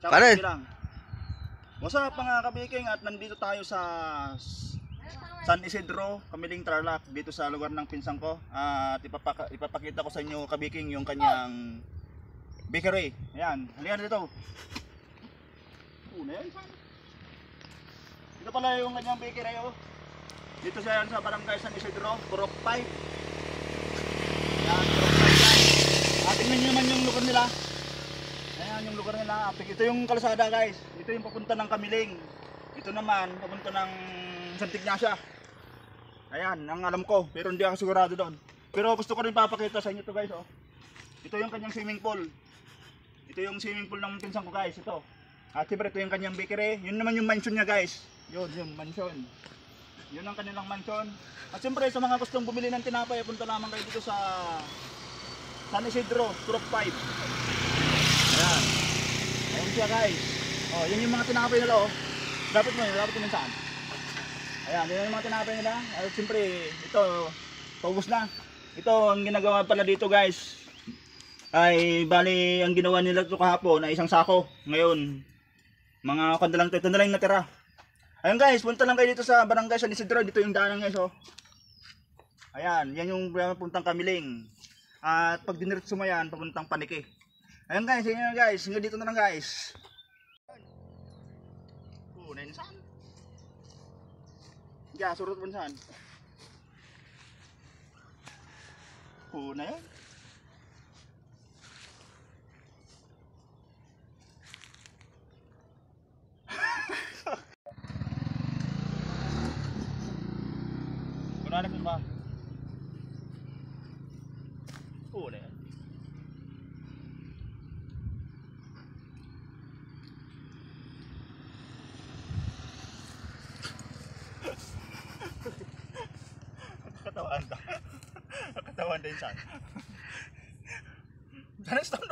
Pare. lang. What's up mga kabiking, at nandito tayo sa San Isidro, Kamiling Tarlac, dito sa lugar ng pinsang ko. At ipapakita ko sa inyo kabiking yung kanyang bakery. Ayan, halika dito. Dito pala yung kanyang bakery, oh. Dito siya sa barangay San Isidro, Purok 5. Ayan, Purok 5 guys. At tingnan nyo naman yung lugar nila. Ayan yung lugar nila. Ito yung kalsada guys. Ito yung papunta ng Kamiling. Ito naman papunta ng Santa Ignacia. Ayan, ang alam ko. Pero hindi ako sigurado doon. Pero gusto ko rin papakita sa inyo to guys, oh. Ito yung kanyang swimming pool. Ito yung swimming pool ng pinsan ko guys. Ito. At siyempre ito yung kanyang bakery. Yun naman yung mansion niya guys. Yun, yung mansion. Yun ang kanilang mansion. At siyempre sa mga gustong bumili ng tinapay, punta lamang kayo dito sa San Isidro, Purok 5. Ayan. Ayan siya guys. Oh, yan yung mga tinapay nila, oh. Dapat mo yun saan? Ayan, yan yung mga tinapay nila. At siyempre, ito, paubos na. Ito, ang ginagawa pala dito guys, ay bali, ang ginawa nila ito kahapon ay isang sako. Ngayon, mga kandalang ito na lang natira. Ayan guys, punta lang kayo dito sa barangay San Isidro. Dito yung daanan guys, oh. Ayan, yan yung puntang Kamiling. At pag diniretso mo yan, papuntang Paniki. Ayan guys, yun guys, hanggang dito na lang guys. Kunin saan? Yeah, surut mo saan? Kunin. Kunanak mo ba? Kunin. Katawan din saan? Sana stop